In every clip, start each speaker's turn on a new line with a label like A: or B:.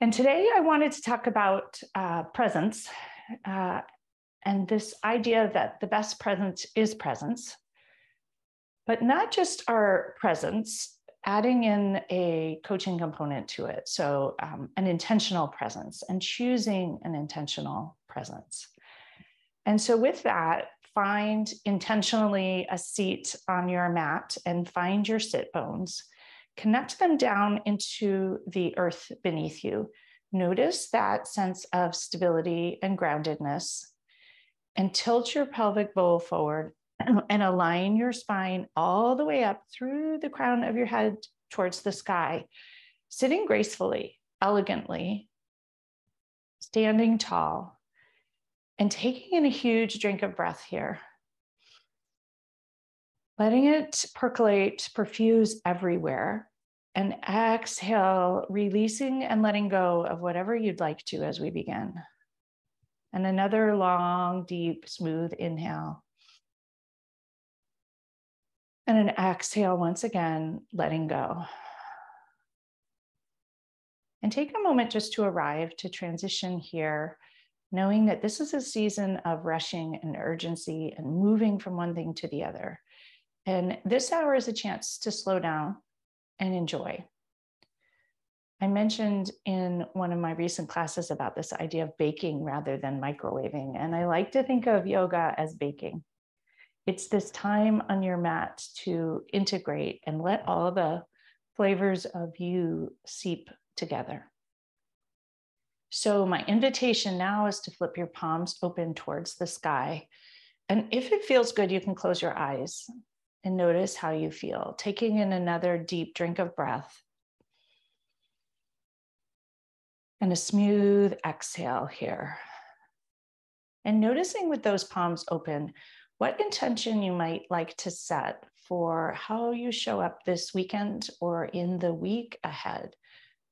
A: And today I wanted to talk about presence and this idea that the best presence is presence, but not just our presence, adding in a coaching component to it. So an intentional presence and choosing an intentional presence. And so with that, find intentionally a seat on your mat and find your sit bones. Connect them down into the earth beneath you. Notice that sense of stability and groundedness, and tilt your pelvic bowl forward and align your spine all the way up through the crown of your head towards the sky, sitting gracefully, elegantly, standing tall, and taking in a huge drink of breath here. Letting it percolate, perfuse everywhere, and exhale, releasing and letting go of whatever you'd like to as we begin. And another long, deep, smooth inhale. And an exhale once again, letting go. And take a moment just to arrive, to transition here, knowing that this is a season of rushing and urgency and moving from one thing to the other. And this hour is a chance to slow down and enjoy. I mentioned in one of my recent classes about this idea of baking rather than microwaving. And I like to think of yoga as baking. It's this time on your mat to integrate and let all the flavors of you seep together. So my invitation now is to flip your palms open towards the sky. And if it feels good, you can close your eyes and notice how you feel, taking in another deep drink of breath. And a smooth exhale here. And noticing with those palms open, what intention you might like to set for how you show up this weekend or in the week ahead.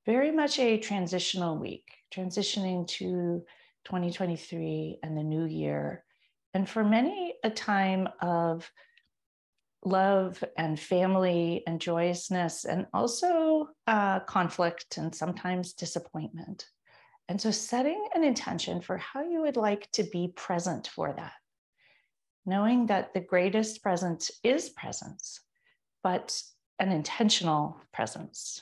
A: Very much a transitional week, transitioning to 2023 and the new year. And for many, a time of love and family and joyousness, and also conflict and sometimes disappointment. And so setting an intention for how you would like to be present for that, knowing that the greatest presence is presence, but an intentional presence.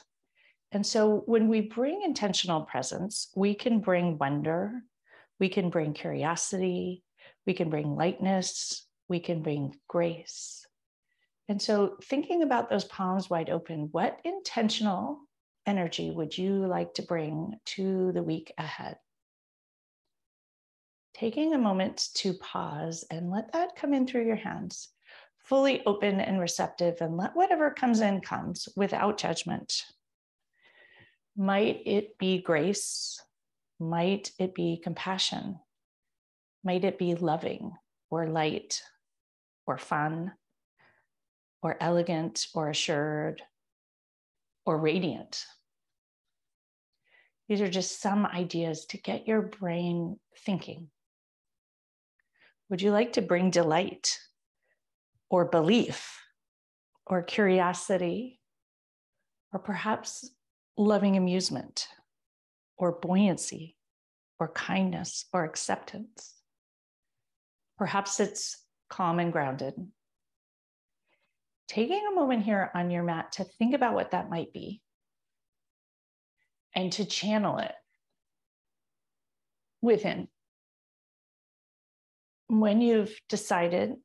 A: And so when we bring intentional presence, we can bring wonder, we can bring curiosity, we can bring lightness, we can bring grace. And so thinking about those palms wide open, what intentional energy would you like to bring to the week ahead? Taking a moment to pause and let that come in through your hands, fully open and receptive, and let whatever comes in comes without judgment. Might it be grace? Might it be compassion? Might it be loving or light or fun? Or elegant, or assured, or radiant. These are just some ideas to get your brain thinking. Would you like to bring delight, or belief, or curiosity, or perhaps loving amusement, or buoyancy, or kindness, or acceptance? Perhaps it's calm and grounded. Taking a moment here on your mat to think about what that might be and to channel it within. When you've decided,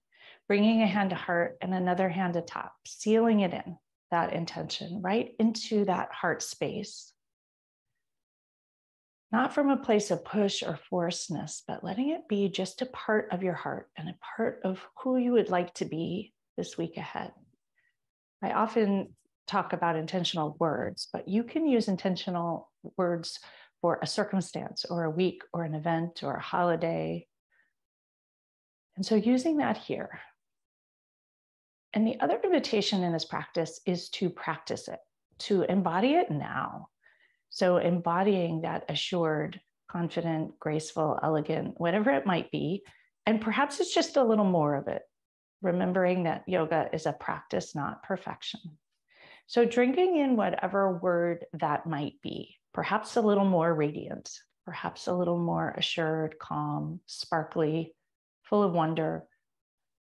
A: bringing a hand to heart and another hand to top, sealing it in, that intention, right into that heart space. Not from a place of push or forcedness, but letting it be just a part of your heart and a part of who you would like to be this week ahead. I often talk about intentional words, but you can use intentional words for a circumstance or a week or an event or a holiday. And so using that here. And the other invitation in this practice is to practice it, to embody it now. So embodying that assured, confident, graceful, elegant, whatever it might be. And perhaps it's just a little more of it. Remembering that yoga is a practice, not perfection. So drinking in whatever word that might be, perhaps a little more radiant, perhaps a little more assured, calm, sparkly, full of wonder.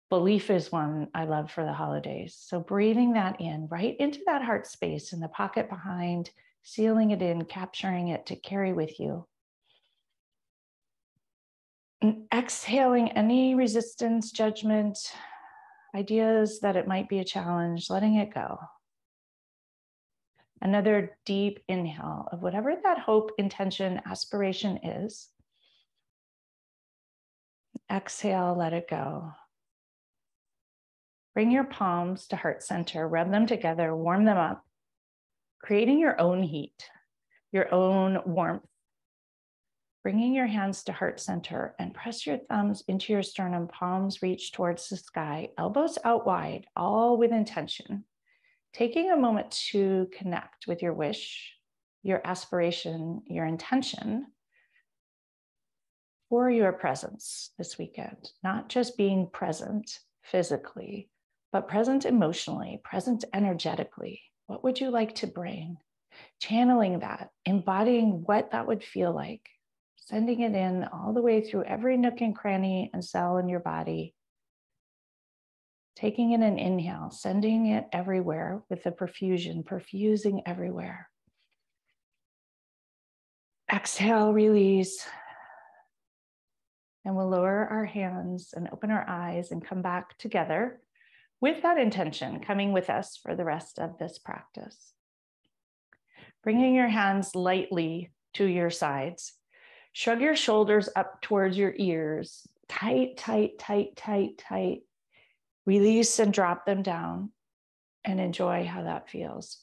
A: Belief is one I love for the holidays. So breathing that in right into that heart space in the pocket behind, sealing it in, capturing it to carry with you. And exhaling any resistance, judgment, ideas that it might be a challenge, letting it go. Another deep inhale of whatever that hope, intention, aspiration is. Exhale, let it go. Bring your palms to heart center, rub them together, warm them up, creating your own heat, your own warmth. Bringing your hands to heart center and press your thumbs into your sternum, palms reach towards the sky, elbows out wide, all with intention. Taking a moment to connect with your wish, your aspiration, your intention for your presence this weekend. Not just being present physically, but present emotionally, present energetically. What would you like to bring? Channeling that, embodying what that would feel like, sending it in all the way through every nook and cranny and cell in your body. Taking in an inhale, sending it everywhere with the perfusion, perfusing everywhere. Exhale, release. And we'll lower our hands and open our eyes and come back together with that intention coming with us for the rest of this practice. Bringing your hands lightly to your sides. Shrug your shoulders up towards your ears. Tight, tight, tight, tight, tight. Release and drop them down and enjoy how that feels.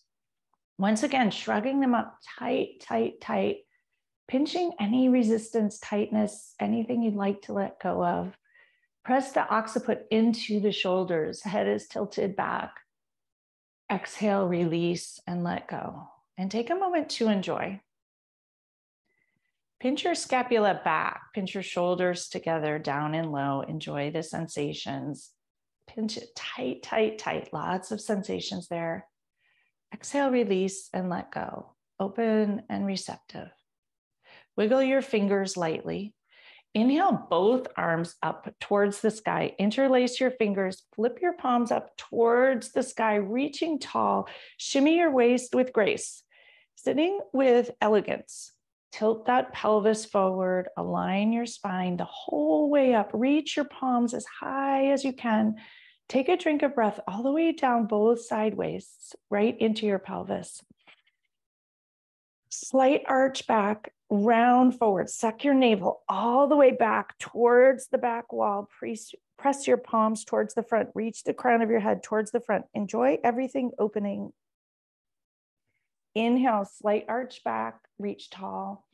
A: Once again, shrugging them up tight, tight, tight. Pinching any resistance, tightness, anything you'd like to let go of. Press the occiput into the shoulders. Head is tilted back. Exhale, release, and let go. And take a moment to enjoy. Pinch your scapula back. Pinch your shoulders together, down and low. Enjoy the sensations. Pinch it tight, tight, tight. Lots of sensations there. Exhale, release, and let go. Open and receptive. Wiggle your fingers lightly. Inhale both arms up towards the sky. Interlace your fingers. Flip your palms up towards the sky, reaching tall. Shimmy your waist with grace. Sitting with elegance. Tilt that pelvis forward. Align your spine the whole way up. Reach your palms as high as you can. Take a drink of breath all the way down both side waists, right into your pelvis. Slight arch back, round forward. Suck your navel all the way back towards the back wall. Press your palms towards the front. Reach the crown of your head towards the front. Enjoy everything opening. Inhale, slight arch back, reach tall.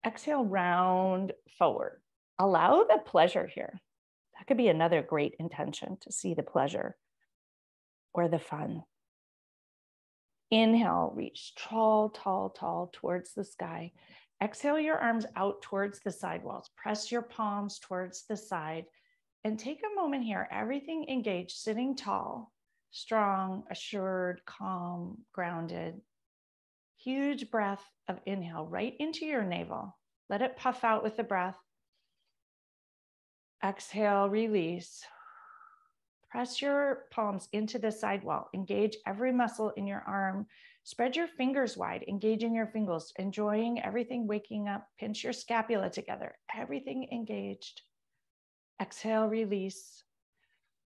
A: Exhale, round forward. Allow the pleasure here. That could be another great intention, to see the pleasure or the fun. Inhale, reach tall, tall, tall towards the sky. Exhale your arms out towards the side walls. Press your palms towards the side and take a moment here. Everything engaged, sitting tall, strong, assured, calm, grounded. Huge breath of inhale right into your navel. Let it puff out with the breath. Exhale, release. Press your palms into the sidewall. Engage every muscle in your arm. Spread your fingers wide, engaging your fingers, enjoying everything waking up. Pinch your scapula together, everything engaged. Exhale, release.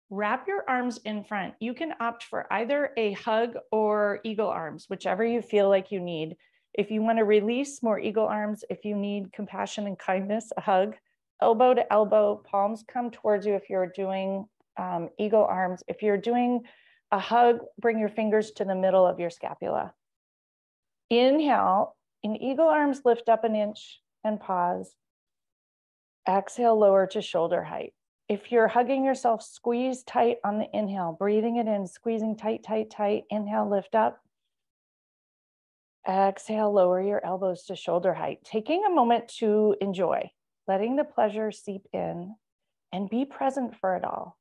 A: Wrap your arms in front. You can opt for either a hug or eagle arms, whichever you feel like you need. If you want to release, more eagle arms. If you need compassion and kindness, a hug. Elbow to elbow, palms come towards you if you're doing eagle arms. If you're doing a hug, bring your fingers to the middle of your scapula. Inhale, in eagle arms, lift up an inch and pause. Exhale, lower to shoulder height. If you're hugging yourself, squeeze tight on the inhale, breathing it in, squeezing tight, tight, tight. Inhale, lift up. Exhale, lower your elbows to shoulder height. Taking a moment to enjoy, letting the pleasure seep in and be present for it all.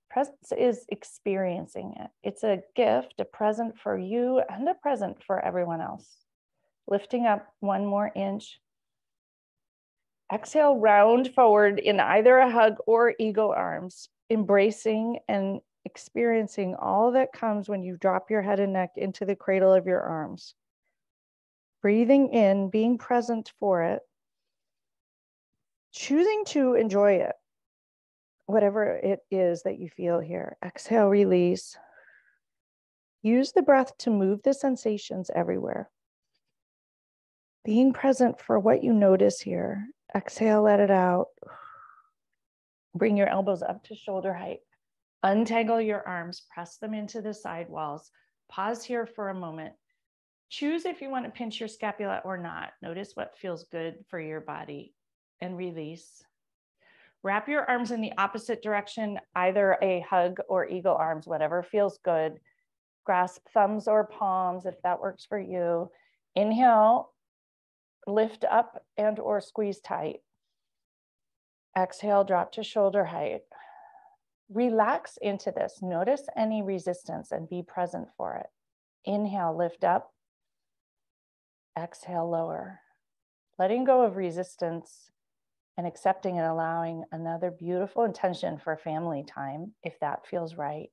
A: Presence is experiencing it. It's a gift, a present for you and a present for everyone else. Lifting up 1 more inch. Exhale, round forward in either a hug or eagle arms, embracing and experiencing all that comes when you drop your head and neck into the cradle of your arms. Breathing in, being present for it, choosing to enjoy it, whatever it is that you feel here. Exhale, release. Use the breath to move the sensations everywhere. Being present for what you notice here. Exhale, let it out. Bring your elbows up to shoulder height. Untangle your arms, press them into the side walls. Pause here for a moment. Choose if you want to pinch your scapula or not. Notice what feels good for your body and release. Wrap your arms in the opposite direction, either a hug or eagle arms, whatever feels good. Grasp thumbs or palms if that works for you. Inhale, lift up and or squeeze tight. Exhale, drop to shoulder height. Relax into this. Notice any resistance and be present for it. Inhale, lift up. Exhale, lower. Letting go of resistance and accepting and allowing another beautiful intention for family time, if that feels right.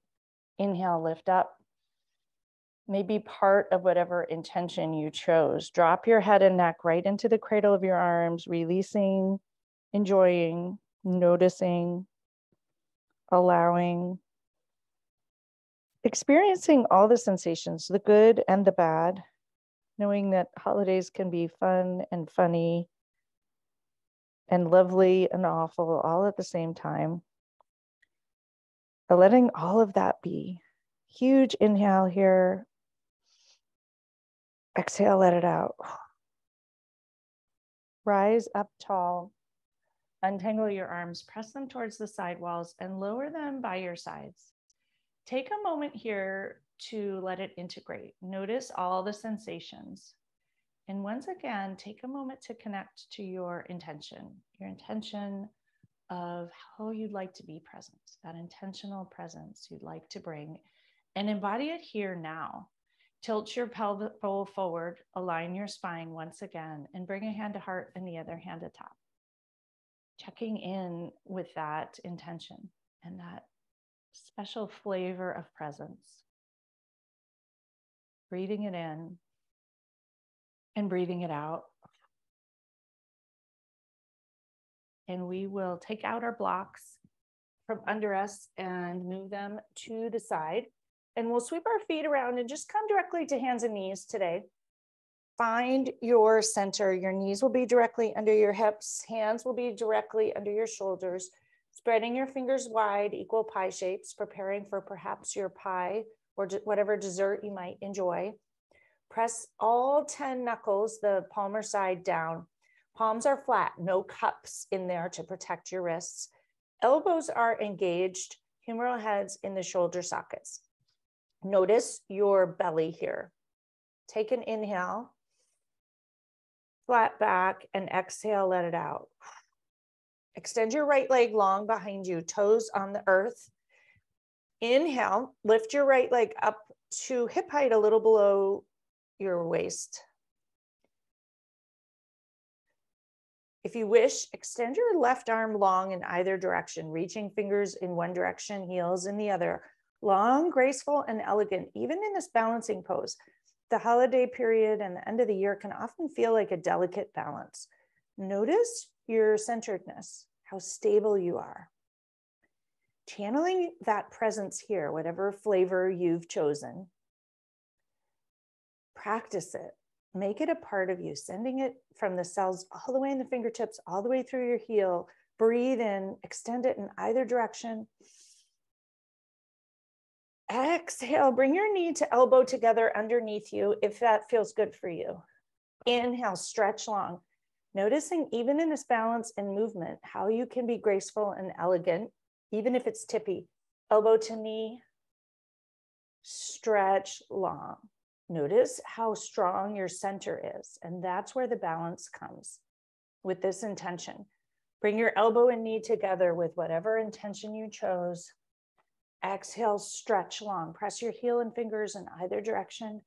A: Inhale, lift up. Maybe part of whatever intention you chose. Drop your head and neck right into the cradle of your arms, releasing, enjoying, noticing, allowing, experiencing all the sensations, the good and the bad, knowing that holidays can be fun and funny and lovely and awful all at the same time. But letting all of that be. Huge inhale here. Exhale, let it out. Rise up tall. Untangle your arms, press them towards the side walls and lower them by your sides. Take a moment here to let it integrate. Notice all the sensations. And once again, take a moment to connect to your intention of how you'd like to be present, that intentional presence you'd like to bring, and embody it here now. Tilt your pelvic bowl forward, align your spine once again, and bring a hand to heart and the other hand atop. Checking in with that intention and that special flavor of presence. Breathing it in and breathing it out. And we will take out our blocks from under us and move them to the side. And we'll sweep our feet around and just come directly to hands and knees today. Find your center. Your knees will be directly under your hips. Hands will be directly under your shoulders. Spreading your fingers wide, equal pie shapes, preparing for perhaps your pie or whatever dessert you might enjoy. Press all 10 knuckles, the palmar side down. Palms are flat, no cups in there to protect your wrists. Elbows are engaged, humeral heads in the shoulder sockets. Notice your belly here. Take an inhale. Flat back, and exhale, let it out. Extend your right leg long behind you, toes on the earth. Inhale, lift your right leg up to hip height, a little below your waist. If you wish, extend your left arm long in either direction, reaching fingers in one direction, heels in the other. Long, graceful, and elegant, even in this balancing pose. The holiday period and the end of the year can often feel like a delicate balance. Notice your centeredness, how stable you are. Channeling that presence here, whatever flavor you've chosen. Practice it. Make it a part of you, sending it from the cells all the way in the fingertips, all the way through your heel. Breathe in, extend it in either direction. Exhale, bring your knee to elbow together underneath you if that feels good for you. Inhale, stretch long. Noticing even in this balance and movement, how you can be graceful and elegant, even if it's tippy. Elbow to knee, stretch long. Notice how strong your center is, and that's where the balance comes with this intention. Bring your elbow and knee together with whatever intention you chose. Exhale, stretch long. Press your heel and fingers in either direction.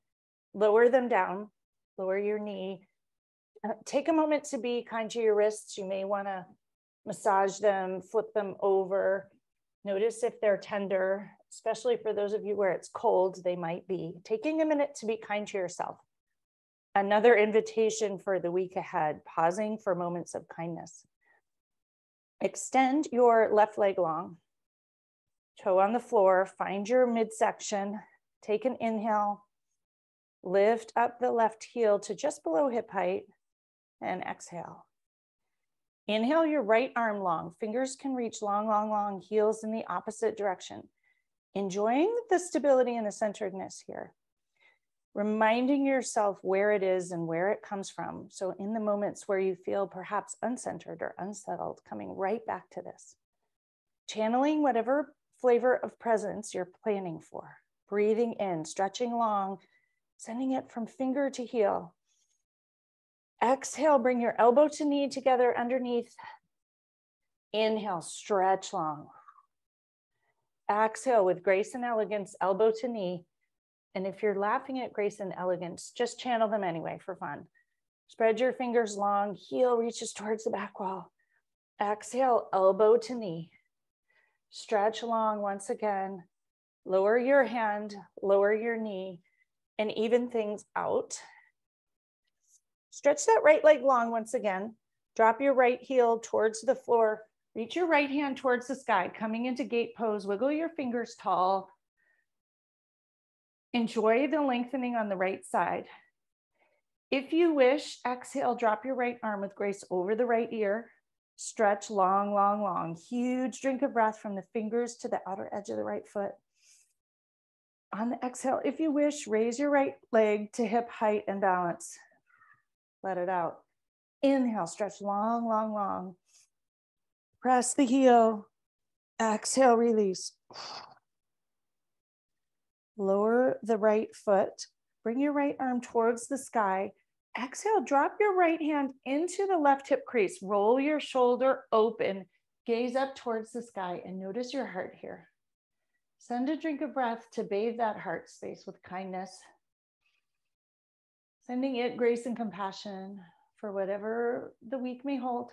A: Lower them down. Lower your knee. Take a moment to be kind to your wrists. You may want to massage them, flip them over. Notice if they're tender, especially for those of you where it's cold, they might be. Taking a minute to be kind to yourself. Another invitation for the week ahead, pausing for moments of kindness. Extend your left leg long, toe on the floor, find your midsection, take an inhale, lift up the left heel to just below hip height, and exhale. Inhale your right arm long, fingers can reach long, long, long, heels in the opposite direction. Enjoying the stability and the centeredness here. Reminding yourself where it is and where it comes from. So in the moments where you feel perhaps uncentered or unsettled, coming right back to this. Channeling whatever flavor of presence you're planning for. Breathing in, stretching long, sending it from finger to heel. Exhale, bring your elbow to knee together underneath. Inhale, stretch long. Exhale with grace and elegance, elbow to knee. And if you're laughing at grace and elegance, just channel them anyway for fun. Spread your fingers long, heel reaches towards the back wall. Exhale, elbow to knee. Stretch long once again. Lower your hand, lower your knee, and even things out. Stretch that right leg long once again. Drop your right heel towards the floor. Reach your right hand towards the sky, coming into gate pose. Wiggle your fingers tall. Enjoy the lengthening on the right side. If you wish, exhale, drop your right arm with grace over the right ear. Stretch long, long, long. Huge drink of breath from the fingers to the outer edge of the right foot. On the exhale, if you wish, raise your right leg to hip height and balance. Let it out. Inhale, stretch long, long, long. Press the heel. Exhale, release. Lower the right foot. Bring your right arm towards the sky. Exhale, drop your right hand into the left hip crease. Roll your shoulder open. Gaze up towards the sky and notice your heart here. Send a drink of breath to bathe that heart space with kindness. Sending it grace and compassion for whatever the week may hold.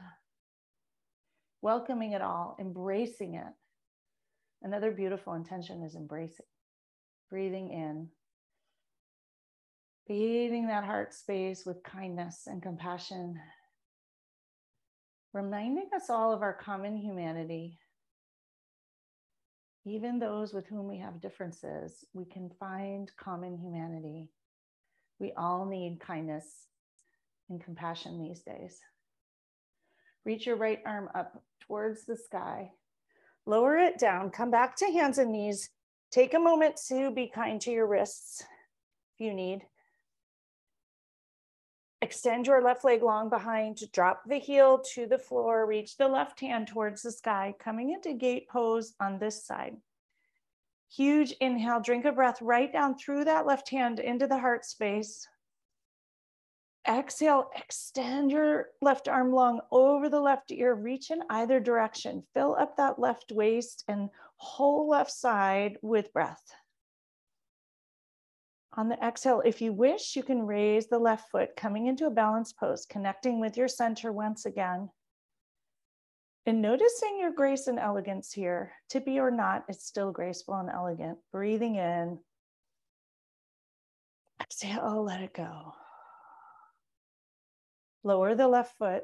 A: Welcoming it all, embracing it. Another beautiful intention is embracing. Breathing in. Bathing that heart space with kindness and compassion. Reminding us all of our common humanity. Even those with whom we have differences, we can find common humanity. We all need kindness and compassion these days. Reach your right arm up towards the sky. Lower it down. Come back to hands and knees. Take a moment to be kind to your wrists if you need. Extend your left leg long behind. Drop the heel to the floor. Reach the left hand towards the sky. Coming into gate pose on this side. Huge inhale. Drink a breath right down through that left hand into the heart space. Exhale, extend your left arm long over the left ear, reach in either direction. Fill up that left waist and whole left side with breath. On the exhale, if you wish, you can raise the left foot, coming into a balanced pose, connecting with your center once again. And noticing your grace and elegance here. To be or not, it's still graceful and elegant. Breathing in. Exhale, let it go. Lower the left foot,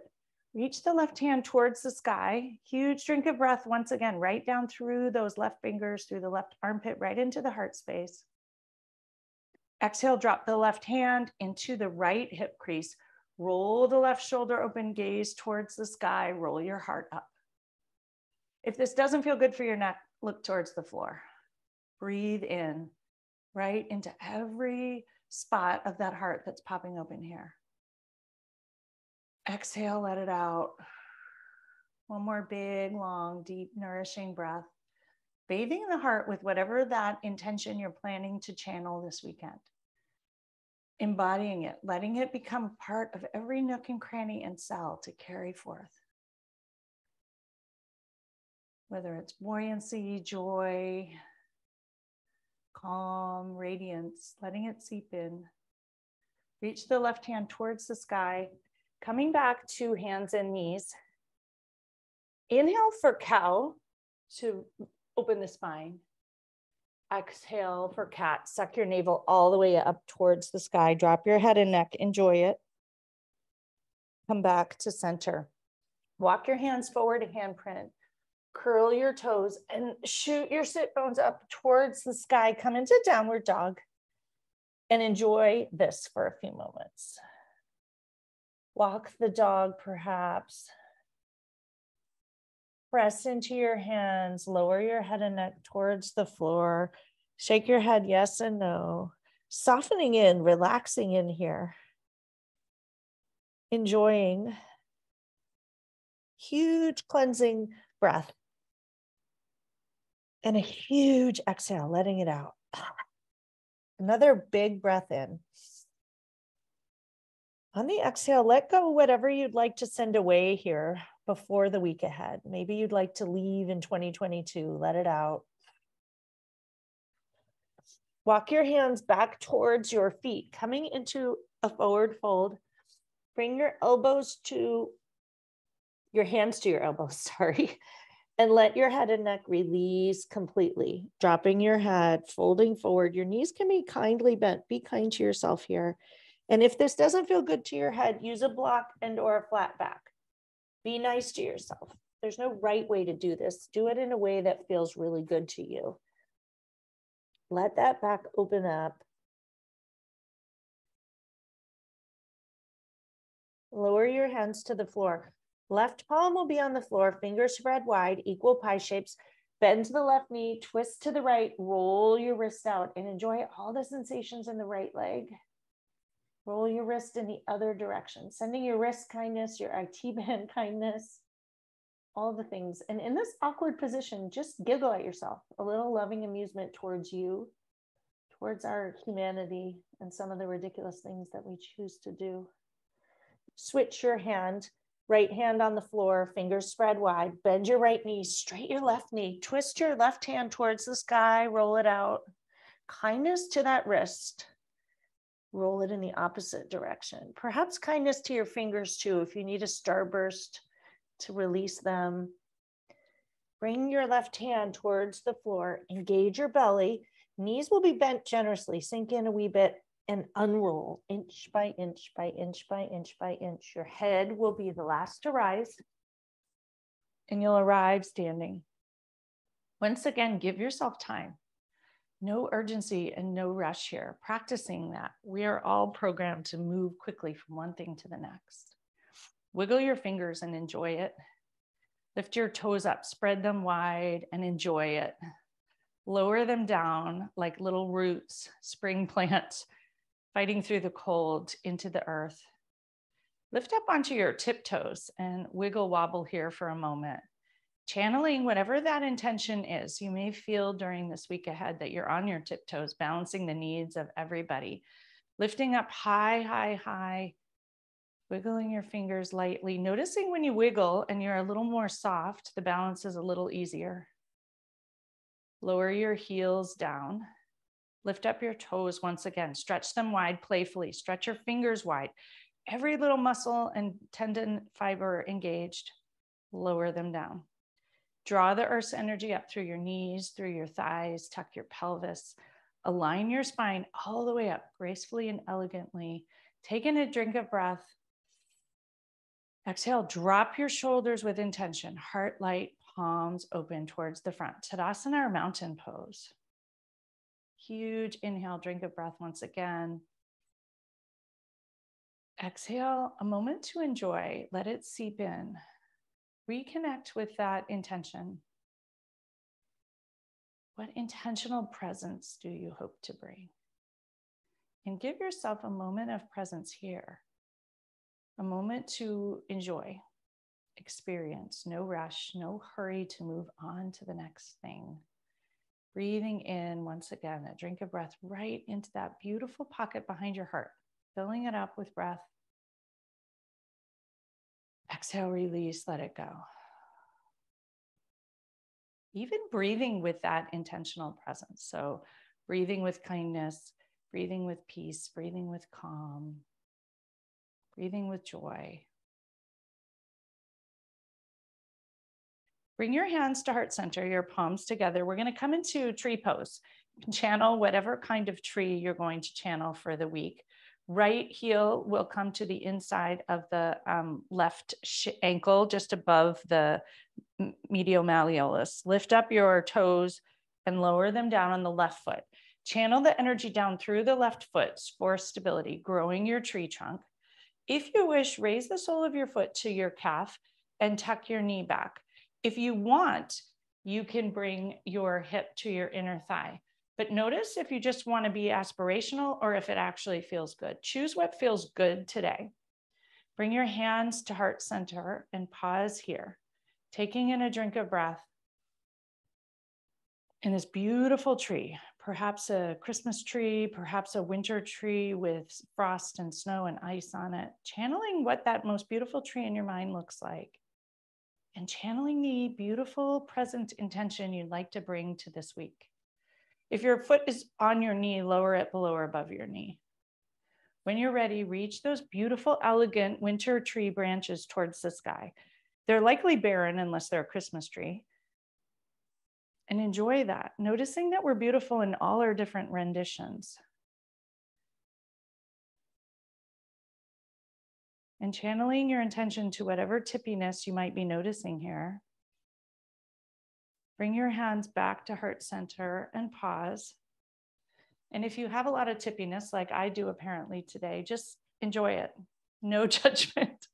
A: reach the left hand towards the sky. Huge drink of breath once again, right down through those left fingers, through the left armpit, right into the heart space. Exhale, drop the left hand into the right hip crease. Roll the left shoulder open, gaze towards the sky, roll your heart up. If this doesn't feel good for your neck, look towards the floor. Breathe in, right into every spot of that heart that's popping open here. Exhale, let it out. One more big, long, deep, nourishing breath. Bathing the heart with whatever that intention you're planning to channel this weekend. Embodying it, letting it become part of every nook and cranny and cell to carry forth. Whether it's buoyancy, joy, calm, radiance, letting it seep in. Reach the left hand towards the sky, coming back to hands and knees. Inhale for cow to open the spine. Exhale for cat. Suck your navel all the way up towards the sky. Drop your head and neck. Enjoy it. Come back to center. Walk your hands forward, handprint. Curl your toes and shoot your sit bones up towards the sky. Come into downward dog and enjoy this for a few moments. Walk the dog perhaps. Press into your hands, lower your head and neck towards the floor. Shake your head yes and no. Softening in, relaxing in here. Enjoying huge cleansing breath. And a huge exhale, letting it out. Another big breath in. On the exhale, let go whatever you'd like to send away here before the week ahead. Maybe you'd like to leave in 2022, let it out. Walk your hands back towards your feet, coming into a forward fold. Bring your elbows to, your hands to your elbows, sorry. And let your head and neck release completely. Dropping your head, folding forward. Your knees can be kindly bent. Be kind to yourself here. And if this doesn't feel good to your head, use a block and or a flat back. Be nice to yourself. There's no right way to do this. Do it in a way that feels really good to you. Let that back open up. Lower your hands to the floor. Left palm will be on the floor, fingers spread wide, equal pie shapes. Bend to the left knee, twist to the right, roll your wrist out, and enjoy all the sensations in the right leg. Roll your wrist in the other direction, sending your wrist kindness, your IT band kindness, all the things. And in this awkward position, just giggle at yourself, a little loving amusement towards you, towards our humanity, and some of the ridiculous things that we choose to do. Switch your hand. Right hand on the floor, fingers spread wide. Bend your right knee, straight your left knee. Twist your left hand towards the sky, roll it out. Kindness to that wrist. Roll it in the opposite direction. Perhaps kindness to your fingers too, if you need a starburst to release them. Bring your left hand towards the floor, engage your belly. Knees will be bent generously, sink in a wee bit. And unroll inch by inch by inch by inch by inch. Your head will be the last to rise, and you'll arrive standing. Once again, give yourself time. No urgency and no rush here. Practicing that. We are all programmed to move quickly from one thing to the next. Wiggle your fingers and enjoy it. Lift your toes up, spread them wide and enjoy it. Lower them down like little roots, spring plants, fighting through the cold into the earth. Lift up onto your tiptoes and wiggle wobble here for a moment. Channeling whatever that intention is. You may feel during this week ahead that you're on your tiptoes, balancing the needs of everybody. Lifting up high, high, high. Wiggling your fingers lightly. Noticing when you wiggle and you're a little more soft, the balance is a little easier. Lower your heels down. Lift up your toes once again. Stretch them wide playfully. Stretch your fingers wide. Every little muscle and tendon fiber engaged. Lower them down. Draw the earth's energy up through your knees, through your thighs, tuck your pelvis. Align your spine all the way up, gracefully and elegantly. Take in a drink of breath. Exhale, drop your shoulders with intention. Heart light, palms open towards the front. Tadasana or mountain pose. Huge inhale, drink of breath once again. Exhale, a moment to enjoy. Let it seep in. Reconnect with that intention. What intentional presence do you hope to bring? And give yourself a moment of presence here. A moment to enjoy, experience, no rush, no hurry to move on to the next thing. Breathing in, once again, a drink of breath right into that beautiful pocket behind your heart, filling it up with breath. Exhale, release, let it go. Even breathing with that intentional presence. So breathing with kindness, breathing with peace, breathing with calm, breathing with joy. Bring your hands to heart center, your palms together. We're going to come into tree pose. You can channel whatever kind of tree you're going to channel for the week. Right heel will come to the inside of the left ankle, just above the medial malleolus. Lift up your toes and lower them down on the left foot. Channel the energy down through the left foot for stability, growing your tree trunk. If you wish, raise the sole of your foot to your calf and tuck your knee back. If you want, you can bring your hip to your inner thigh. But notice if you just want to be aspirational or if it actually feels good. Choose what feels good today. Bring your hands to heart center and pause here, taking in a drink of breath. In this beautiful tree, perhaps a Christmas tree, perhaps a winter tree with frost and snow and ice on it, channeling what that most beautiful tree in your mind looks like. And channeling the beautiful present intention you'd like to bring to this week. If your foot is on your knee, lower it below or above your knee. When you're ready, reach those beautiful, elegant winter tree branches towards the sky. They're likely barren unless they're a Christmas tree. And enjoy that, noticing that we're beautiful in all our different renditions. And channeling your intention to whatever tippiness you might be noticing here. Bring your hands back to heart center and pause. And if you have a lot of tippiness, like I do apparently today, just enjoy it. No judgment.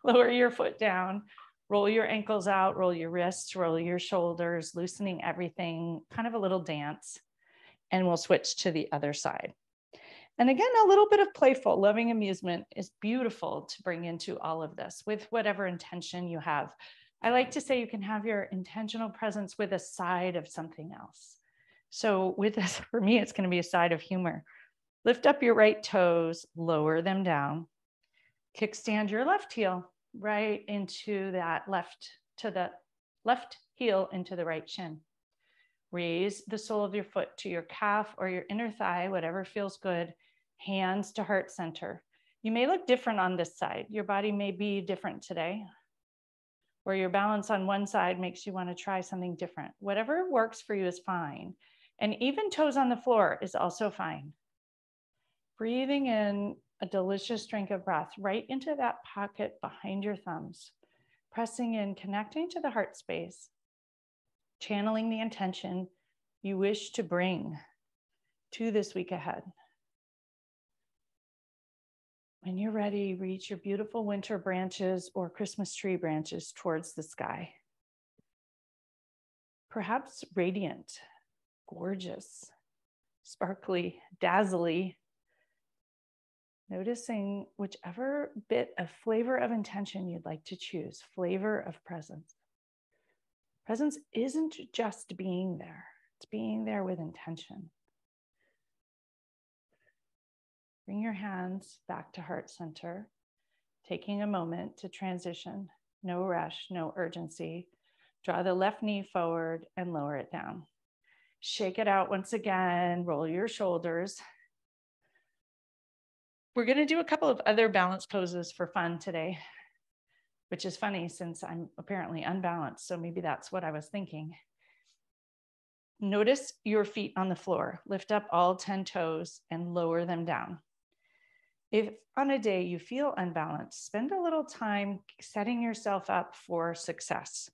A: Lower your foot down, roll your ankles out, roll your wrists, roll your shoulders, loosening everything, kind of a little dance. And we'll switch to the other side. And again, a little bit of playful, loving amusement is beautiful to bring into all of this with whatever intention you have. I like to say you can have your intentional presence with a side of something else. So with this, for me, it's going to be a side of humor. Lift up your right toes, lower them down. Kickstand your left heel right into that left heel into the right shin. Raise the sole of your foot to your calf or your inner thigh, whatever feels good. Hands to heart center. You may look different on this side. Your body may be different today, or your balance on one side makes you want to try something different. Whatever works for you is fine. And even toes on the floor is also fine. Breathing in a delicious drink of breath right into that pocket behind your thumbs. Pressing in, connecting to the heart space. Channeling the intention you wish to bring to this week ahead. When you're ready, reach your beautiful winter branches or Christmas tree branches towards the sky. Perhaps radiant, gorgeous, sparkly, dazzly. Noticing whichever bit of flavor of intention you'd like to choose, flavor of presence. Presence isn't just being there, it's being there with intention. Bring your hands back to heart center, taking a moment to transition. No rush, no urgency. Draw the left knee forward and lower it down. Shake it out once again, roll your shoulders. We're going to do a couple of other balance poses for fun today, which is funny since I'm apparently unbalanced. So maybe that's what I was thinking. Notice your feet on the floor. Lift up all 10 toes and lower them down. If on a day you feel unbalanced, spend a little time setting yourself up for success.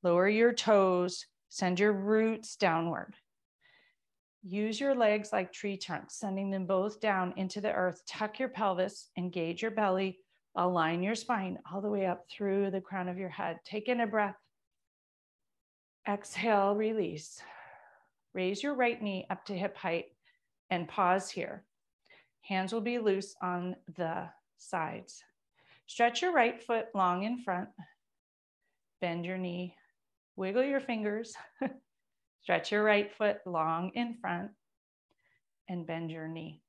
A: Lower your toes, send your roots downward. Use your legs like tree trunks, sending them both down into the earth. Tuck your pelvis, engage your belly, align your spine all the way up through the crown of your head. Take in a breath. Exhale, release. Raise your right knee up to hip height and pause here. Hands will be loose on the sides. Stretch your right foot long in front. Bend your knee. Wiggle your fingers. Stretch your right foot long in front and bend your knee.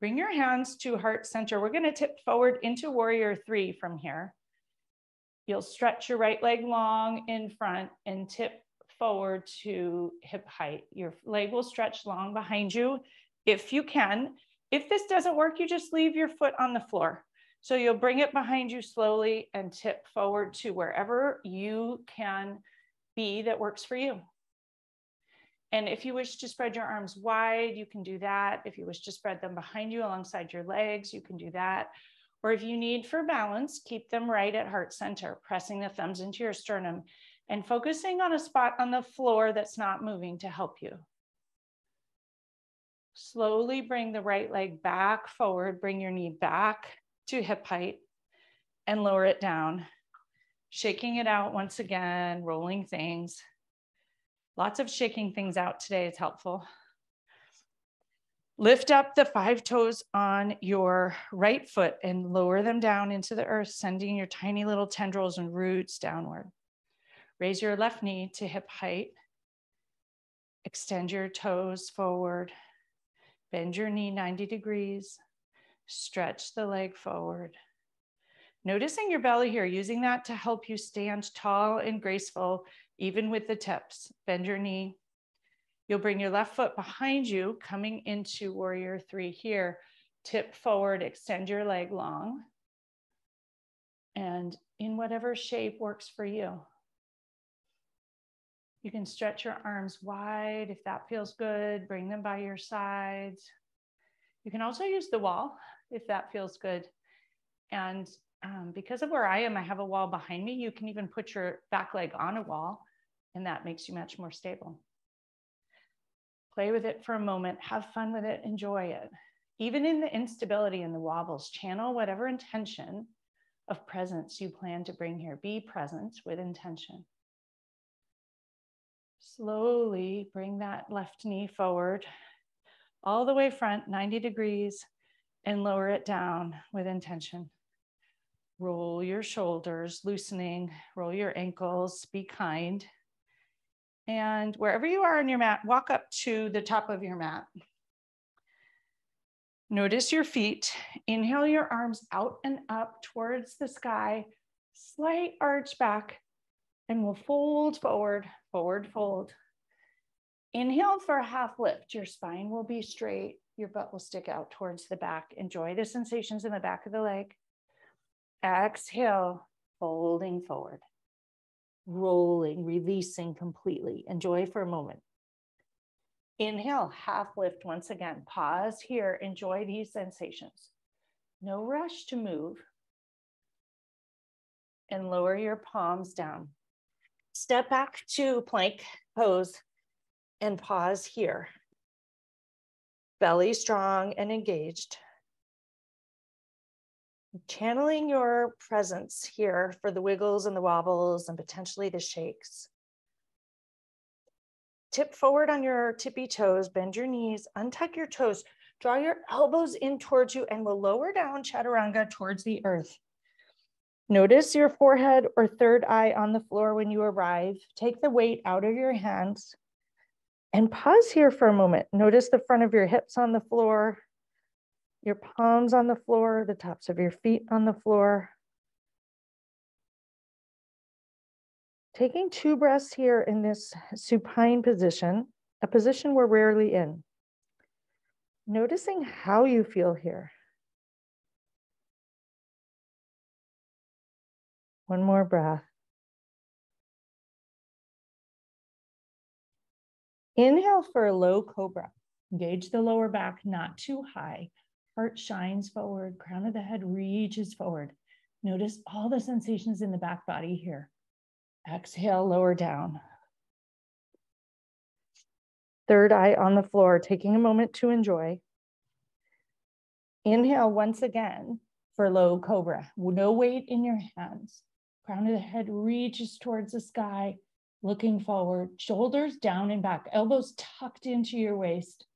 A: Bring your hands to heart center. We're going to tip forward into warrior 3 from here. You'll stretch your right leg long in front and tip forward to hip height. Your leg will stretch long behind you if you can. If this doesn't work, you just leave your foot on the floor. So you'll bring it behind you slowly and tip forward to wherever you can be that works for you. And if you wish to spread your arms wide, you can do that. If you wish to spread them behind you alongside your legs, you can do that. Or if you need for balance, keep them right at heart center, pressing the thumbs into your sternum and focusing on a spot on the floor that's not moving to help you. Slowly bring the right leg back forward, bring your knee back to hip height and lower it down, shaking it out once again, rolling things. Lots of shaking things out today is helpful. Lift up the 5 toes on your right foot and lower them down into the earth, sending your tiny little tendrils and roots downward. Raise your left knee to hip height. Extend your toes forward. Bend your knee 90 degrees. Stretch the leg forward. Noticing your belly here, using that to help you stand tall and graceful, even with the tips. Bend your knee. You'll bring your left foot behind you, coming into warrior 3 here. Tip forward, extend your leg long. And in whatever shape works for you. You can stretch your arms wide if that feels good. Bring them by your sides. You can also use the wall if that feels good. And because of where I am, I have a wall behind me. You can even put your back leg on a wall, and that makes you much more stable. Play with it for a moment, have fun with it, enjoy it. Even in the instability and the wobbles, channel whatever intention of presence you plan to bring here. Be present with intention. Slowly bring that left knee forward, all the way front, 90 degrees, and lower it down with intention. Roll your shoulders, loosening, roll your ankles, be kind. And wherever you are on your mat, walk up to the top of your mat. Notice your feet. Inhale your arms out and up towards the sky, slight arch back, and we'll fold forward, forward fold. Inhale for a half lift. Your spine will be straight. Your butt will stick out towards the back. Enjoy the sensations in the back of the leg. Exhale, folding forward. Rolling, releasing completely. Enjoy for a moment. Inhale, half lift once again. Pause here. Enjoy these sensations. No rush to move. And lower your palms down. Step back to plank pose and pause here. Belly strong and engaged. Channeling your presence here for the wiggles and the wobbles and potentially the shakes. Tip forward on your tippy toes, bend your knees, untuck your toes, draw your elbows in towards you, and we'll lower down chaturanga towards the earth. Notice your forehead or third eye on the floor when you arrive. Take the weight out of your hands and pause here for a moment. Notice the front of your hips on the floor, your palms on the floor, the tops of your feet on the floor. Taking 2 breaths here in this supine position, a position we're rarely in. Noticing how you feel here. One more breath. Inhale for a low cobra. Engage the lower back, not too high. Heart shines forward, crown of the head reaches forward. Notice all the sensations in the back body here. Exhale, lower down. Third eye on the floor, taking a moment to enjoy. Inhale once again for low cobra. No weight in your hands. Crown of the head reaches towards the sky, looking forward. Shoulders down and back, elbows tucked into your waist.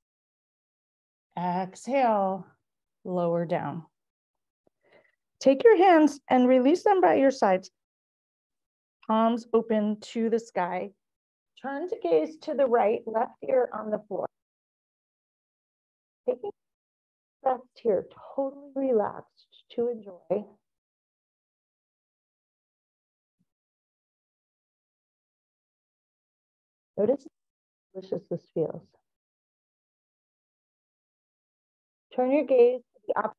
A: Exhale, lower down. Take your hands and release them by your sides. Palms open to the sky. Turn to gaze to the right, left ear on the floor. Taking breaths here, totally relaxed to enjoy. Notice how delicious this feels. Turn your gaze to the opposite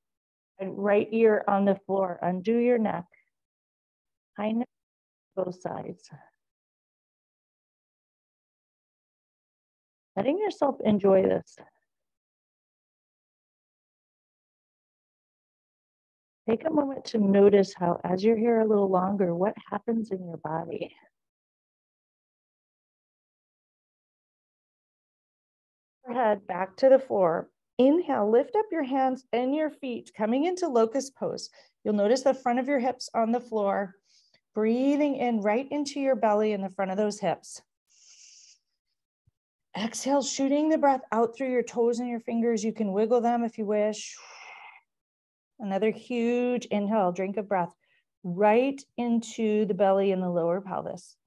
A: And right ear on the floor. Undo your neck. High neck, both sides. Letting yourself enjoy this. Take a moment to notice how, as you're here a little longer, what happens in your body. Head back to the floor. Inhale, lift up your hands and your feet, coming into locust pose. You'll notice the front of your hips on the floor, breathing in right into your belly and the front of those hips. Exhale, shooting the breath out through your toes and your fingers. You can wiggle them if you wish. Another huge inhale, drink of breath right into the belly and the lower pelvis.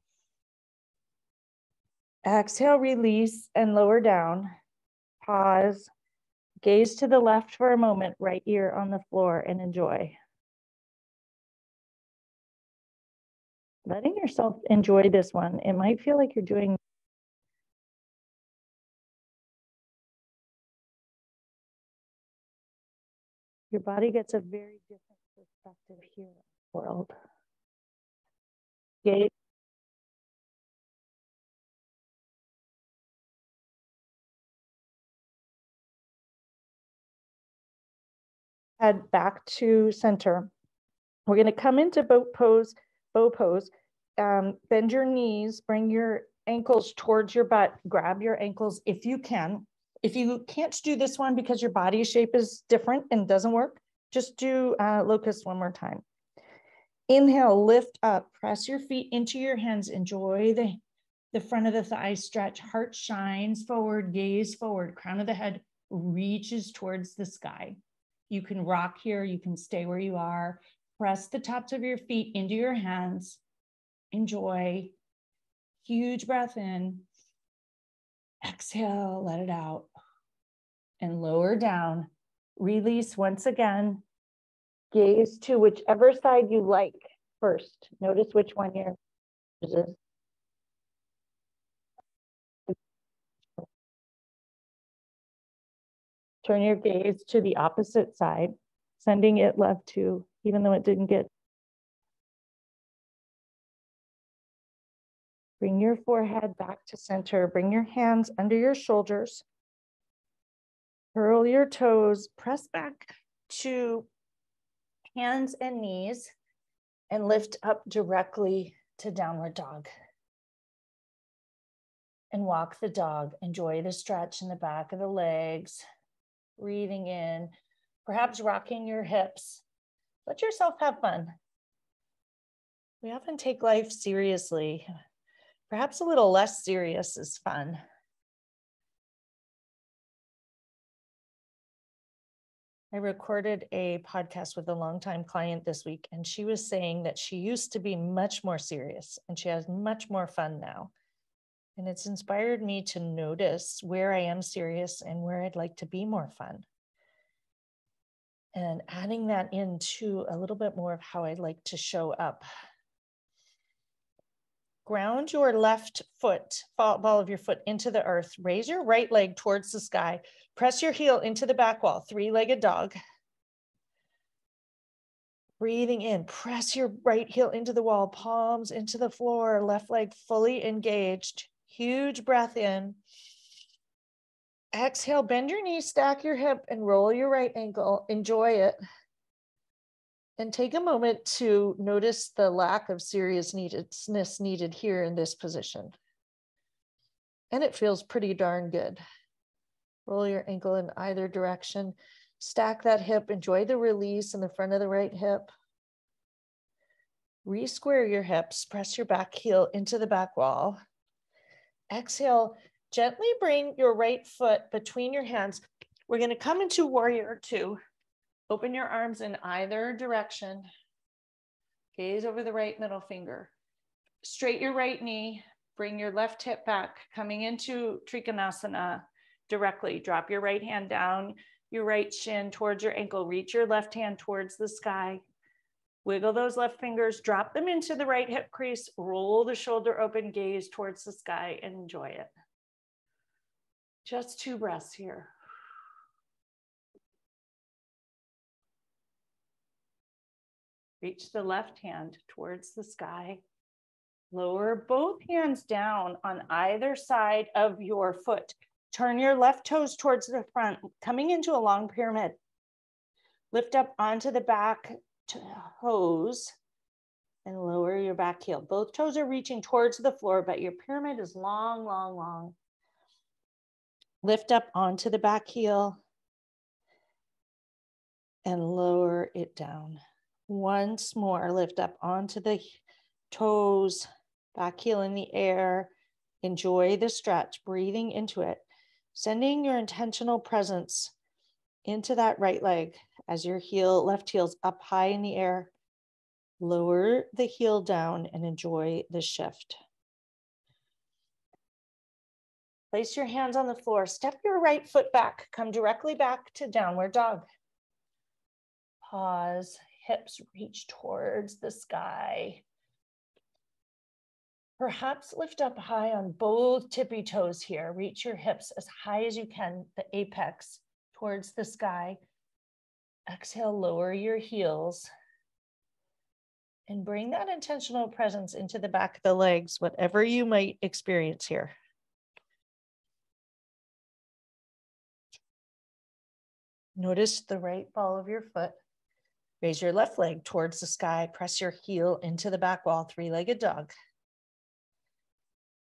A: Exhale, release and lower down. Pause. Gaze to the left for a moment, right ear on the floor, and enjoy. Letting yourself enjoy this one. It might feel like you're doing. Your body gets a very different perspective here in the world. Gaze. Head back to center. We're going to come into bow pose. Bend your knees, bring your ankles towards your butt, grab your ankles if you can. If you can't do this one because your body shape is different and doesn't work, just do locust one more time. Inhale, lift up, press your feet into your hands. Enjoy the front of the thighs stretch. Heart shines forward, gaze forward. Crown of the head reaches towards the sky. You can rock here. You can stay where you are. Press the tops of your feet into your hands. Enjoy. Huge breath in. Exhale, let it out. And lower down. Release once again. Gaze to whichever side you like first. Notice which one you're using. Turn your gaze to the opposite side, sending it left too, even though it didn't get. Bring your forehead back to center. Bring your hands under your shoulders. Curl your toes. Press back to hands and knees and lift up directly to downward dog. And walk the dog. Enjoy the stretch in the back of the legs. Breathing in, perhaps rocking your hips. Let yourself have fun. We often take life seriously. Perhaps a little less serious is fun. I recorded a podcast with a longtime client this week, and she was saying that she used to be much more serious and she has much more fun now. And it's inspired me to notice where I am serious and where I'd like to be more fun. And adding that into a little bit more of how I'd like to show up. Ground your left foot, ball of your foot into the earth. Raise your right leg towards the sky. Press your heel into the back wall, three-legged dog. Breathing in, press your right heel into the wall, palms into the floor, left leg fully engaged. Huge breath in. Exhale, bend your knee, stack your hip, and roll your right ankle. Enjoy it. And take a moment to notice the lack of seriousness needed here in this position. And it feels pretty darn good. Roll your ankle in either direction. Stack that hip. Enjoy the release in the front of the right hip. Re-square your hips. Press your back heel into the back wall. Exhale. Gently bring your right foot between your hands. We're going to come into warrior two. Open your arms in either direction. Gaze over the right middle finger. Straight your right knee. Bring your left hip back. Coming into Trikonasana directly. Drop your right hand down, your right shin towards your ankle. Reach your left hand towards the sky. Wiggle those left fingers. Drop them into the right hip crease. Roll the shoulder open. Gaze towards the sky and enjoy it. Just 2 breaths here. Reach the left hand towards the sky. Lower both hands down on either side of your foot. Turn your left toes towards the front, coming into a long pyramid. Lift up onto the back toes and lower your back heel. Both toes are reaching towards the floor, but your pyramid is long, long, long. Lift up onto the back heel and lower it down. Once more, lift up onto the toes, back heel in the air. Enjoy the stretch, breathing into it, sending your intentional presence into that right leg as your left heel's up high in the air. Lower the heel down and enjoy the shift. Place your hands on the floor. Step your right foot back. Come directly back to downward dog. Pause. Hips reach towards the sky. Perhaps lift up high on both tippy toes here. Reach your hips as high as you can, the apex towards the sky. Exhale, lower your heels. And bring that intentional presence into the back of the legs, whatever you might experience here. Notice the right ball of your foot. Raise your left leg towards the sky. Press your heel into the back wall, three-legged dog.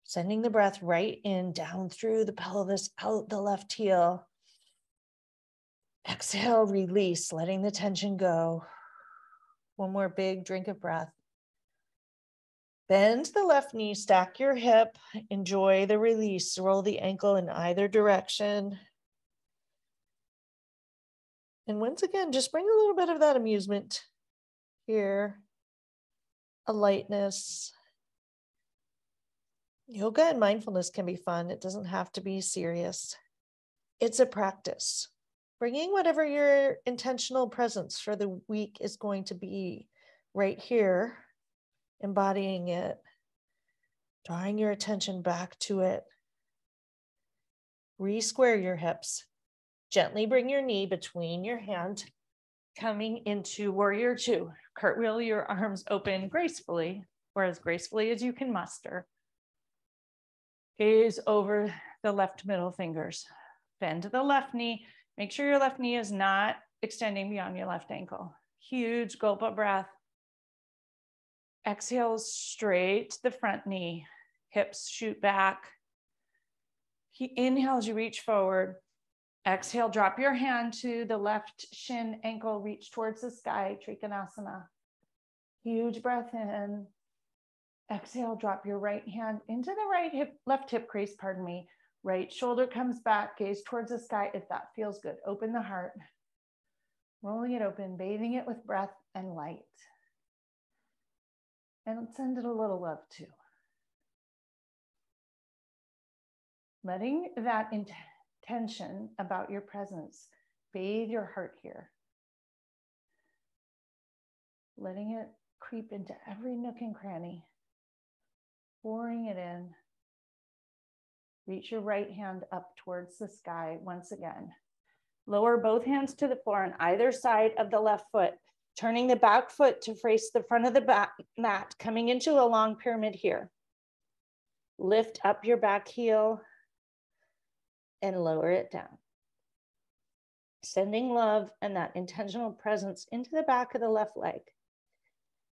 A: Sending the breath right in, down through the pelvis, out the left heel. Exhale, release, letting the tension go. One more big drink of breath. Bend the left knee, stack your hip. Enjoy the release. Roll the ankle in either direction. And once again, just bring a little bit of that amusement here, a lightness. Yoga and mindfulness can be fun. It doesn't have to be serious. It's a practice. Bringing whatever your intentional presence for the week is going to be right here, embodying it, drawing your attention back to it. Re-square your hips. Gently bring your knee between your hand, coming into warrior two. Cartwheel your arms open gracefully, or as gracefully as you can muster. Gaze over the left middle fingers. Bend to the left knee. Make sure your left knee is not extending beyond your left ankle. Huge gulp of breath. Exhale straight to the front knee. Hips shoot back. Inhale as you reach forward. Exhale, drop your hand to the left shin, ankle, reach towards the sky, Trikonasana. Huge breath in. Exhale, drop your right hand into the left hip crease, pardon me. Right shoulder comes back, gaze towards the sky if that feels good. Open the heart. Rolling it open, bathing it with breath and light. And send it a little love too. Letting that intention about your presence bathe your heart here. Letting it creep into every nook and cranny. Pouring it in. Reach your right hand up towards the sky once again. Lower both hands to the floor on either side of the left foot, turning the back foot to face the front of the mat, coming into a long pyramid here. Lift up your back heel and lower it down. Sending love and that intentional presence into the back of the left leg.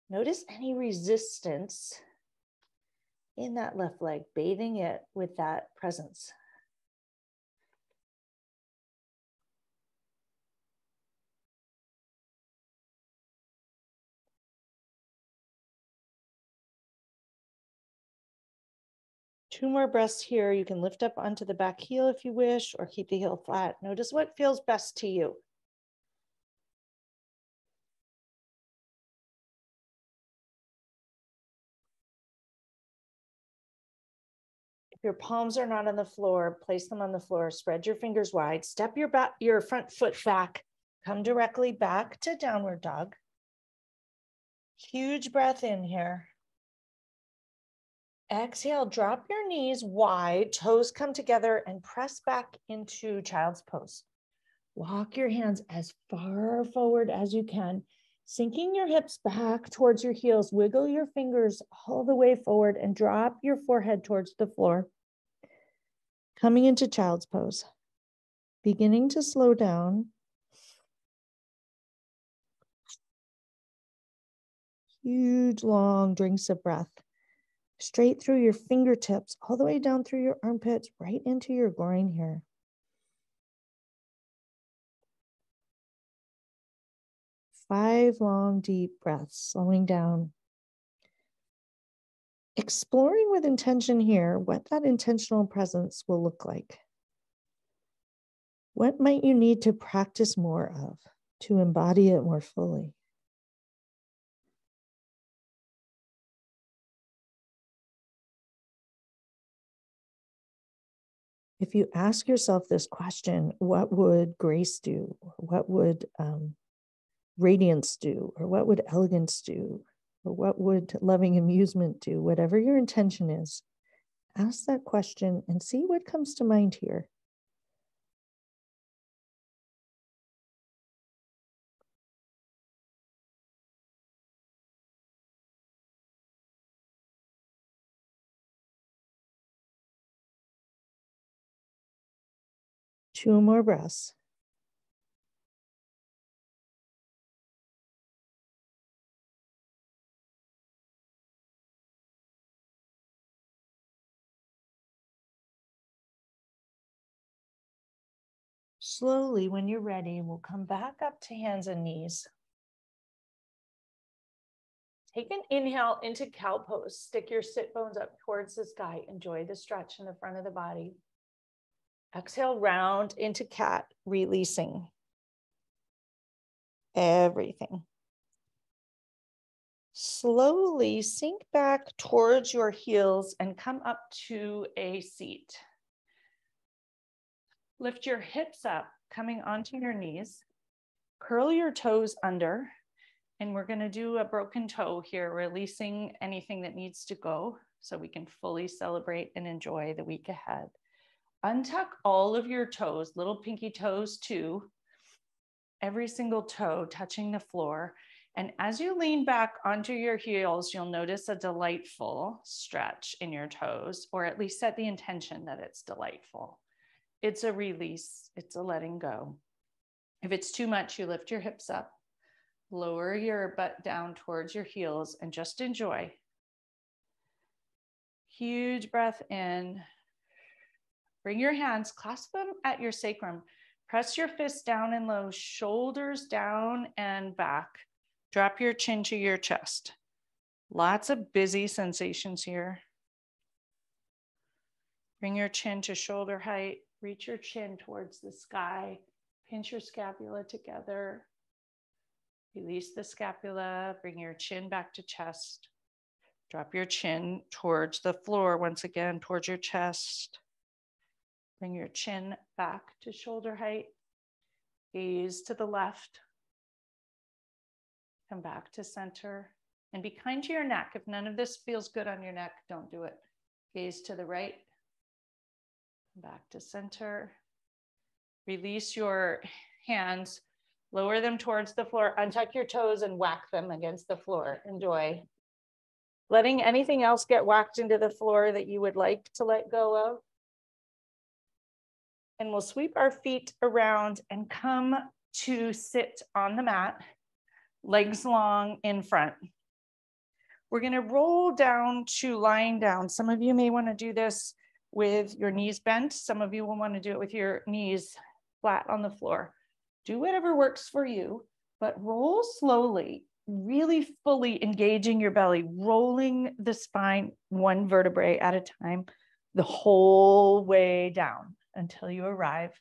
A: Notice any resistance in that left leg, bathing it with that presence. Two more breaths here. You can lift up onto the back heel if you wish, or keep the heel flat. Notice what feels best to you. If your palms are not on the floor, place them on the floor. Spread your fingers wide. Step your front foot back. Come directly back to downward dog. Huge breath in here. Exhale, drop your knees wide, toes come together and press back into child's pose. Walk your hands as far forward as you can. Sinking your hips back towards your heels, wiggle your fingers all the way forward and drop your forehead towards the floor. Coming into child's pose. Beginning to slow down. Huge, long drinks of breath. Straight through your fingertips, all the way down through your armpits, right into your groin here. Five long, deep breaths, slowing down. Exploring with intention here what that intentional presence will look like. What might you need to practice more of to embody it more fully? If you ask yourself this question, what would grace do? What would radiance do? Or what would elegance do? Or what would loving amusement do? Whatever your intention is, ask that question and see what comes to mind here. Two more breaths. Slowly, when you're ready, we'll come back up to hands and knees. Take an inhale into cow pose. Stick your sit bones up towards the sky. Enjoy the stretch in the front of the body. Exhale, round into cat, releasing everything. Slowly sink back towards your heels and come up to a seat. Lift your hips up, coming onto your knees. Curl your toes under, and we're going to do a broken toe here, releasing anything that needs to go so we can fully celebrate and enjoy the week ahead. Untuck all of your toes, little pinky toes too, every single toe touching the floor. And as you lean back onto your heels, you'll notice a delightful stretch in your toes, or at least set the intention that it's delightful. It's a release, it's a letting go. If it's too much, you lift your hips up, lower your butt down towards your heels, and just enjoy. Huge breath in. Bring your hands, clasp them at your sacrum. Press your fists down and low, shoulders down and back. Drop your chin to your chest. Lots of busy sensations here. Bring your chin to shoulder height. Reach your chin towards the sky. Pinch your scapula together. Release the scapula. Bring your chin back to chest. Drop your chin towards the floor once again, towards your chest. Bring your chin back to shoulder height. Gaze to the left. Come back to center. And be kind to your neck. If none of this feels good on your neck, don't do it. Gaze to the right. Back to center. Release your hands. Lower them towards the floor. Untuck your toes and whack them against the floor. Enjoy. Letting anything else get whacked into the floor that you would like to let go of. And we'll sweep our feet around and come to sit on the mat, legs long in front. We're going to roll down to lying down. Some of you may want to do this with your knees bent. Some of you will want to do it with your knees flat on the floor. Do whatever works for you, but roll slowly, really fully engaging your belly, rolling the spine one vertebrae at a time, the whole way down until you arrive.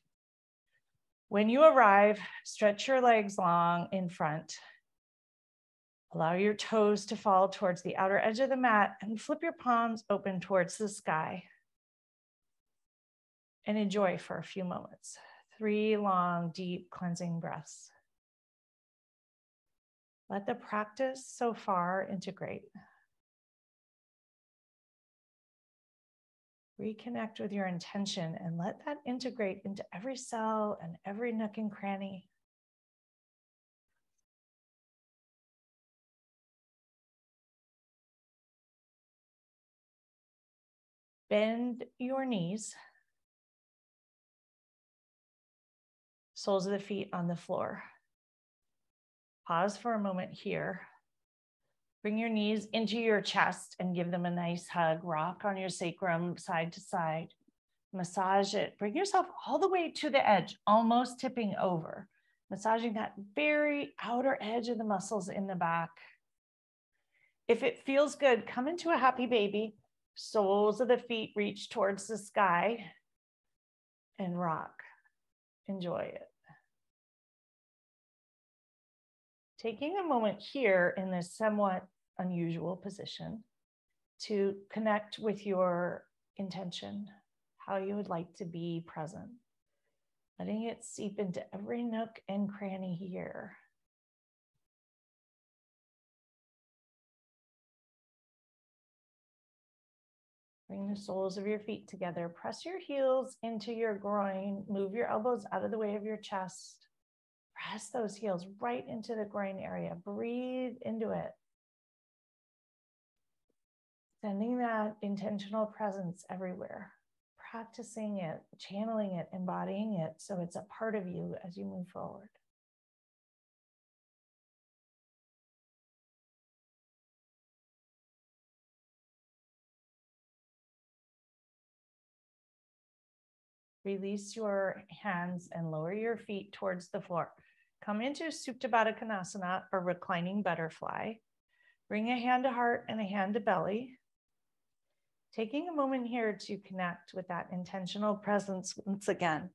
A: When you arrive, stretch your legs long in front. Allow your toes to fall towards the outer edge of the mat and flip your palms open towards the sky. And enjoy for a few moments. 3 long, deep cleansing breaths. Let the practice so far integrate. Reconnect with your intention and let that integrate into every cell and every nook and cranny. Bend your knees. Soles of the feet on the floor. Pause for a moment here. Bring your knees into your chest and give them a nice hug. Rock on your sacrum side to side. Massage it. Bring yourself all the way to the edge, almost tipping over. Massaging that very outer edge of the muscles in the back. If it feels good, come into a happy baby. Soles of the feet reach towards the sky and rock. Enjoy it. Taking a moment here in this somewhat unusual position to connect with your intention, how you would like to be present. Letting it seep into every nook and cranny here. Bring the soles of your feet together. Press your heels into your groin. Move your elbows out of the way of your chest. Press those heels right into the groin area. Breathe into it. Sending that intentional presence everywhere. Practicing it, channeling it, embodying it so it's a part of you as you move forward. Release your hands and lower your feet towards the floor. Come into Supta Baddha Konasana or reclining butterfly. Bring a hand to heart and a hand to belly. Taking a moment here to connect with that intentional presence once again.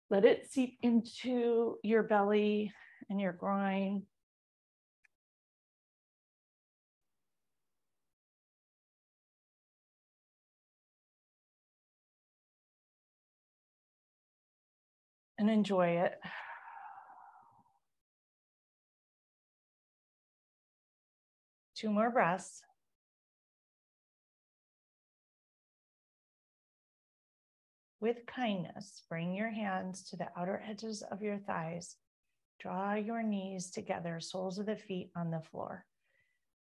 A: Let it seep into your belly and your groin. And enjoy it. Two more breaths. With kindness, bring your hands to the outer edges of your thighs. Draw your knees together, soles of the feet on the floor.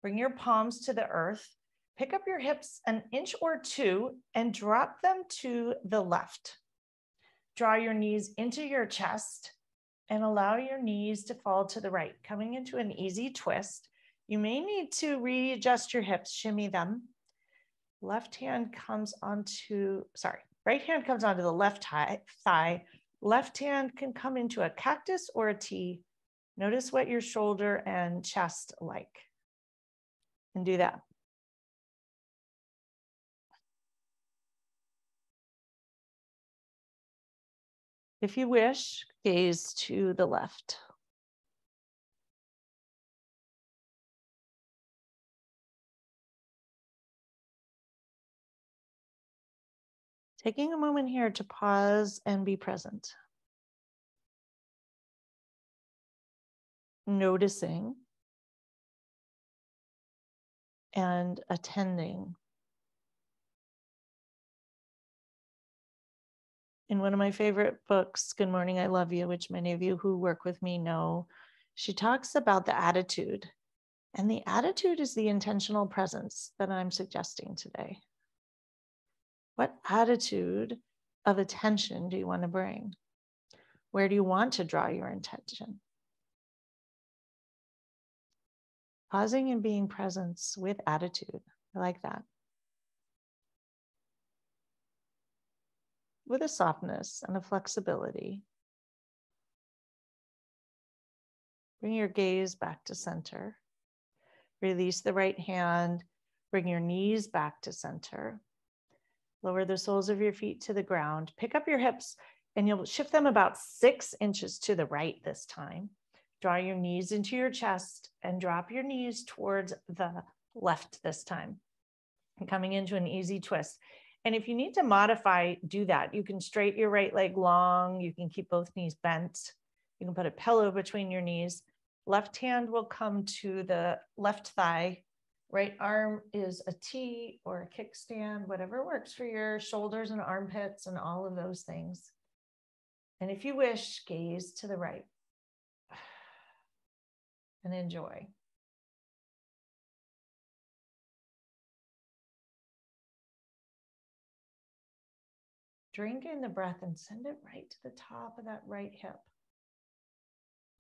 A: Bring your palms to the earth. Pick up your hips an inch or two and drop them to the left. Draw your knees into your chest and allow your knees to fall to the right, coming into an easy twist. You may need to readjust your hips, shimmy them. Right hand comes onto the left thigh. Left hand can come into a cactus or a T. Notice what your shoulder and chest like. And do that. If you wish, gaze to the left. Taking a moment here to pause and be present. Noticing and attending. In one of my favorite books, Good Morning, I Love You, which many of you who work with me know, she talks about the attitude. And the attitude is the intentional presence that I'm suggesting today. What attitude of attention do you want to bring? Where do you want to draw your attention? Pausing and being present with attitude. I like that. With a softness and a flexibility. Bring your gaze back to center. Release the right hand. Bring your knees back to center. Lower the soles of your feet to the ground. Pick up your hips and you'll shift them about 6 inches to the right this time. Draw your knees into your chest and drop your knees towards the left this time. And coming into an easy twist. And if you need to modify, do that. You can straighten your right leg long. You can keep both knees bent. You can put a pillow between your knees. Left hand will come to the left thigh. Right arm is a T or a kickstand, whatever works for your shoulders and armpits and all of those things. And if you wish, gaze to the right and enjoy. drink in the breath and send it right to the top of that right hip.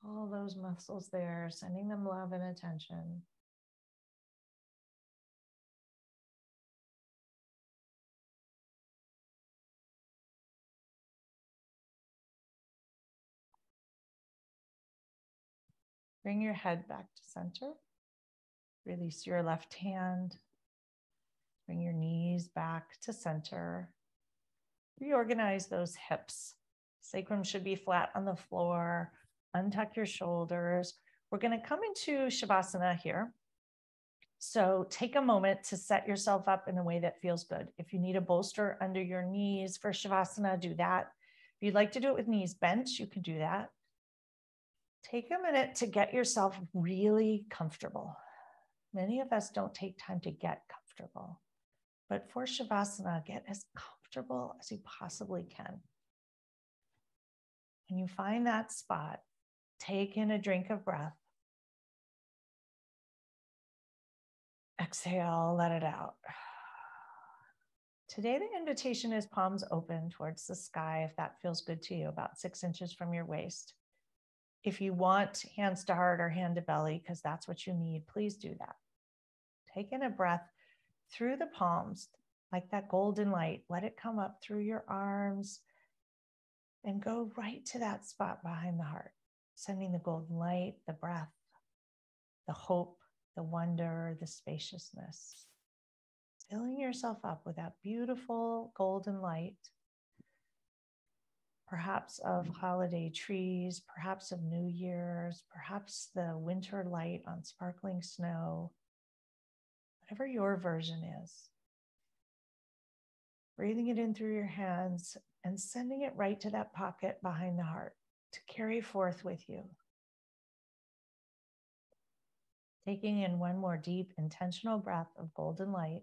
A: All those muscles there, sending them love and attention. Bring your head back to center. Release your left hand. Bring your knees back to center. Reorganize those hips. Sacrum should be flat on the floor. Untuck your shoulders. We're going to come into Shavasana here. So take a moment to set yourself up in a way that feels good. If you need a bolster under your knees for Shavasana, do that. If you'd like to do it with knees bent, you can do that. Take a minute to get yourself really comfortable. Many of us don't take time to get comfortable, but for Shavasana, get as comfortable as you possibly can. When you find that spot, take in a drink of breath. Exhale, let it out. Today, the invitation is palms open towards the sky, if that feels good to you, about 6 inches from your waist. If you want hands to heart or hand to belly, because that's what you need, please do that. Take in a breath through the palms, like that golden light. Let it come up through your arms and go right to that spot behind the heart, sending the golden light, the breath, the hope, the wonder, the spaciousness. Filling yourself up with that beautiful golden light, perhaps of holiday trees, perhaps of New Year's, perhaps the winter light on sparkling snow, whatever your version is. Breathing it in through your hands and sending it right to that pocket behind the heart to carry forth with you. Taking in one more deep, intentional breath of golden light.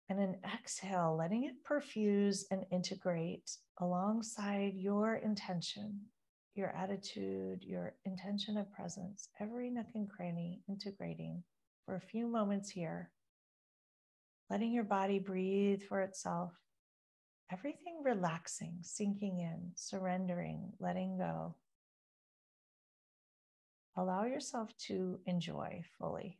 A: And an exhale, letting it perfuse and integrate alongside your intention, your attitude, your intention of presence, every nook and cranny integrating for a few moments here. Letting your body breathe for itself. Everything relaxing, sinking in, surrendering, letting go. Allow yourself to enjoy fully.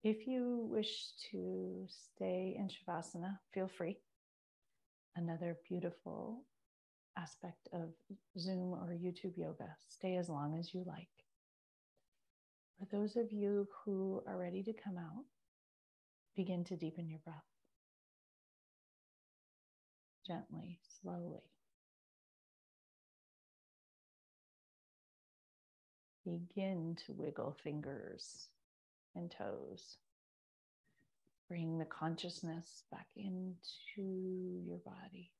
A: If you wish to stay in Shavasana, feel free. Another beautiful aspect of Zoom or YouTube yoga. Stay as long as you like. For those of you who are ready to come out, begin to deepen your breath. Gently, slowly. Begin to wiggle fingers and toes. Bring the consciousness back into your body.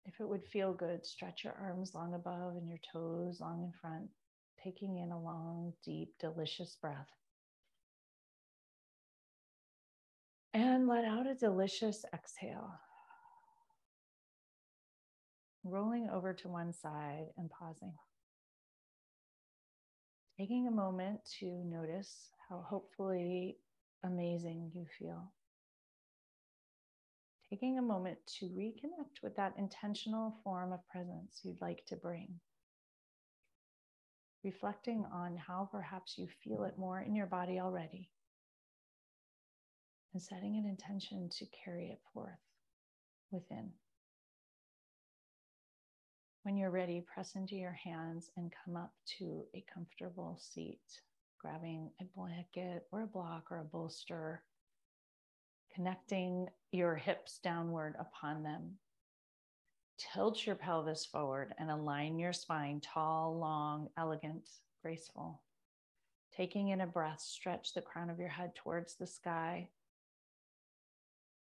A: If it would feel good, stretch your arms long above and your toes long in front, taking in a long, deep, delicious breath. And let out a delicious exhale. Rolling over to one side and pausing. Taking a moment to notice how hopefully amazing you feel. Taking a moment to reconnect with that intentional form of presence you'd like to bring. Reflecting on how perhaps you feel it more in your body already. and setting an intention to carry it forth within. When you're ready, press into your hands and come up to a comfortable seat, grabbing a blanket or a block or a bolster, connecting your hips downward upon them. Tilt your pelvis forward and align your spine, tall, long, elegant, graceful. Taking in a breath, stretch the crown of your head towards the sky.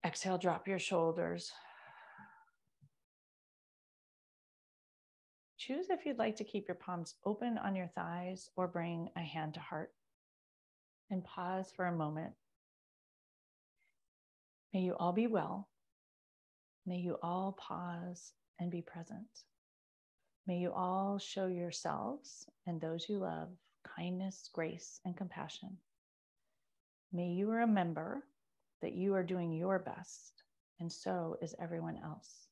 A: Exhale, drop your shoulders. Choose if you'd like to keep your palms open on your thighs or bring a hand to heart. And pause for a moment. May you all be well. May you all pause and be present. May you all show yourselves and those you love kindness, grace, and compassion. May you remember that you are doing your best, and so is everyone else.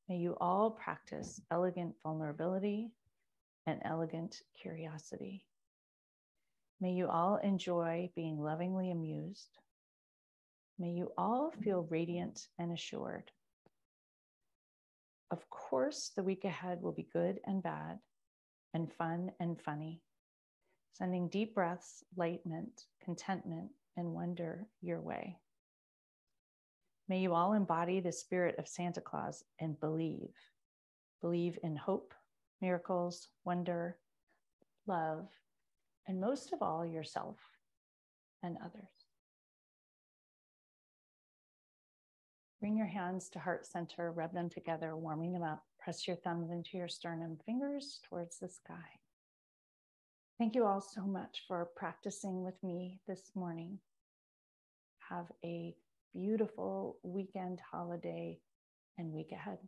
A: May you all practice elegant vulnerability and elegant curiosity. May you all enjoy being lovingly amused. May you all feel radiant and assured. Of course, the week ahead will be good and bad, and fun and funny, sending deep breaths, lightment, contentment, and wonder your way. May you all embody the spirit of Santa Claus and believe. Believe in hope, miracles, wonder, love, and most of all, yourself and others. Bring your hands to heart center, rub them together, warming them up. Press your thumbs into your sternum, fingers towards the sky. Thank you all so much for practicing with me this morning. Have a beautiful weekend, holiday, and week ahead.